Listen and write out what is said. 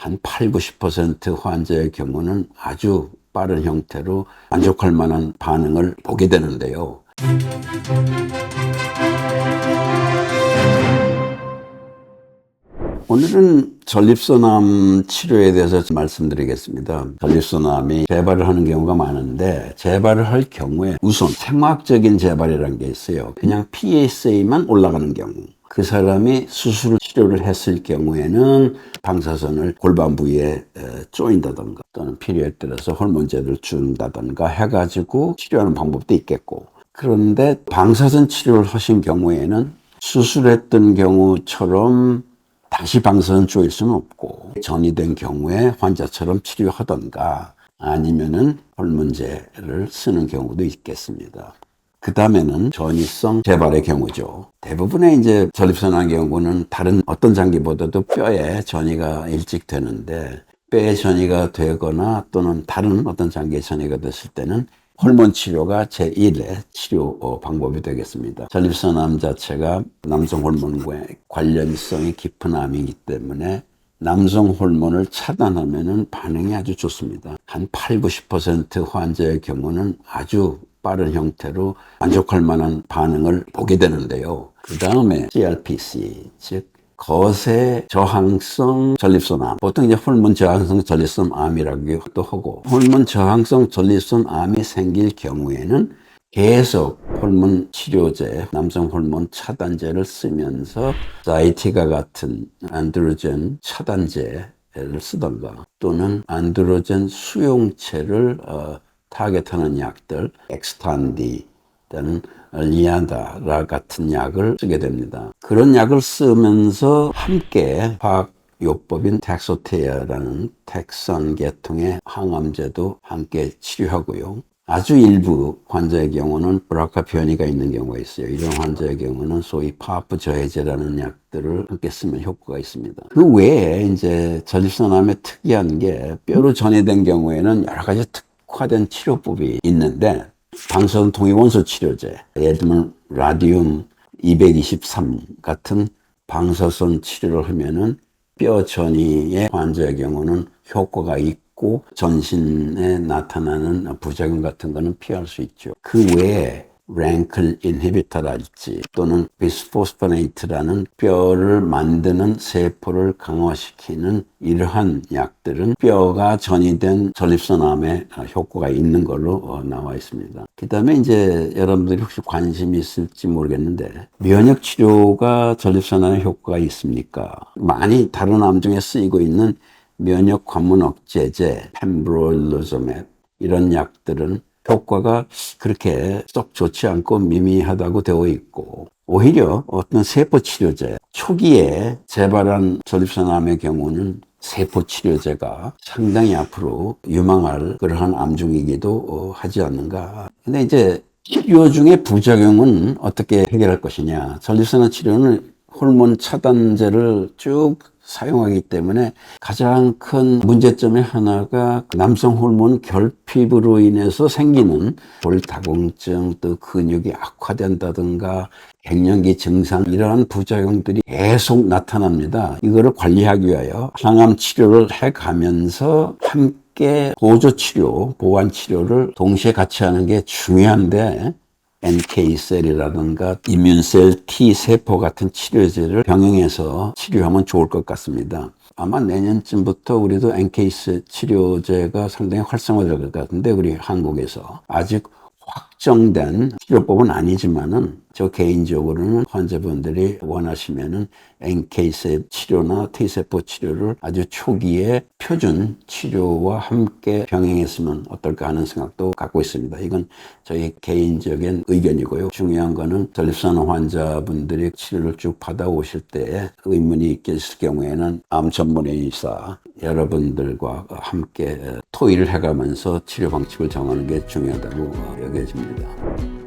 한 8, 90% 환자의 경우는 아주 빠른 형태로 만족할 만한 반응을 보게 되는데요. 오늘은 전립선암 치료에 대해서 말씀드리겠습니다. 전립선암이 재발을 하는 경우가 많은데, 재발을 할 경우에 우선 생화학적인 재발이라는 게 있어요. 그냥 PSA만 올라가는 경우, 그 사람이 수술 치료를 했을 경우에는 방사선을 골반 부위에 쪼인다던가 또는 필요에 따라서 호르몬제를 준다던가 해가지고 치료하는 방법도 있겠고, 그런데 방사선 치료를 하신 경우에는 수술했던 경우처럼 다시 방사선 쪼일 수는 없고, 전이 된 경우에 환자처럼 치료하던가 아니면은 호르몬제를 쓰는 경우도 있겠습니다. 그 다음에는 전이성 재발의 경우죠. 대부분의 이제 전립선암 경우는 다른 어떤 장기보다도 뼈에 전이가 일찍 되는데, 뼈에 전이가 되거나 또는 다른 어떤 장기에 전이가 됐을 때는 호르몬 치료가 제1의 치료 방법이 되겠습니다. 전립선암 자체가 남성 호르몬과 관련성이 깊은 암이기 때문에 남성 호르몬을 차단하면 반응이 아주 좋습니다. 한 8, 90% 환자의 경우는 아주 빠른 형태로 만족할 만한 반응을 보게 되는데요. 그 다음에 CRPC, 즉 거세 저항성 전립선암, 보통 이제 호르몬 저항성 전립선암이라고도 하고, 호르몬 저항성 전립선암이 생길 경우에는 계속 호르몬 치료제, 남성 호르몬 차단제를 쓰면서 자이티가 같은 안드로겐 차단제를 쓰던가 또는 안드로겐 수용체를 타겟하는 약들, 엑스탄디 또는 리아다라 같은 약을 쓰게 됩니다. 그런 약을 쓰면서 함께 화학요법인 텍소테아라는 텍산 계통의 항암제도 함께 치료하고요. 아주 일부 환자의 경우는 브라카 변이가 있는 경우가 있어요. 이런 환자의 경우는 소위 파프 저해제라는 약들을 함께 쓰면 효과가 있습니다. 그 외에 이제 전립선암의 특이한 게, 뼈로 전이된 경우에는 여러 가지 특화된 치료법이 있는데, 방사선 통일원소 치료제, 예를 들면 라디움 223 같은 방사선 치료를 하면은 뼈 전이의 환자의 경우는 효과가 있고 전신에 나타나는 부작용 같은 거는 피할 수 있죠. 그 외에 랭클 인히비터랄지 또는 비스포스포네이트라는 뼈를 만드는 세포를 강화시키는 이러한 약들은 뼈가 전이된 전립선암에 효과가 있는 걸로 나와 있습니다. 그 다음에 이제 여러분들이 혹시 관심이 있을지 모르겠는데, 면역 치료가 전립선암에 효과가 있습니까? 많이 다른 암 중에 쓰이고 있는 면역 관문 억제제, 펜브롤로저맵 이런 약들은 효과가 그렇게 썩 좋지 않고 미미하다고 되어 있고, 오히려 어떤 세포치료제, 초기에 재발한 전립선암의 경우는 세포치료제가 상당히 앞으로 유망할 그러한 암 중이기도 하지 않는가. 근데 이제 치료 중에 부작용은 어떻게 해결할 것이냐. 전립선암 치료는 호르몬 차단제를 쭉 사용하기 때문에 가장 큰 문제점의 하나가 남성 호르몬 결핍으로 인해서 생기는 골다공증, 또 근육이 악화된다든가 갱년기 증상, 이러한 부작용들이 계속 나타납니다. 이거를 관리하기 위하여 항암 치료를 해가면서 함께 보조치료, 보완치료를 동시에 같이 하는 게 중요한데, NK셀이라든가 이뮨셀 T세포 같은 치료제를 병행해서 치료하면 좋을 것 같습니다. 아마 내년쯤부터 우리도 NK셀 치료제가 상당히 활성화될 것 같은데, 우리 한국에서 아직 확정된 치료법은 아니지만은 저 개인적으로는 환자분들이 원하시면은 NK셀 치료나 T세포 치료를 아주 초기에 표준 치료와 함께 병행했으면 어떨까 하는 생각도 갖고 있습니다. 이건 저희 개인적인 의견이고요. 중요한 거는 전립선암 환자분들이 치료를 쭉 받아오실 때 의문이 있을 경우에는 암 전문 의사 여러분들과 함께 토의를 해가면서 치료 방식을 정하는 게 중요하다고 여겨집니다.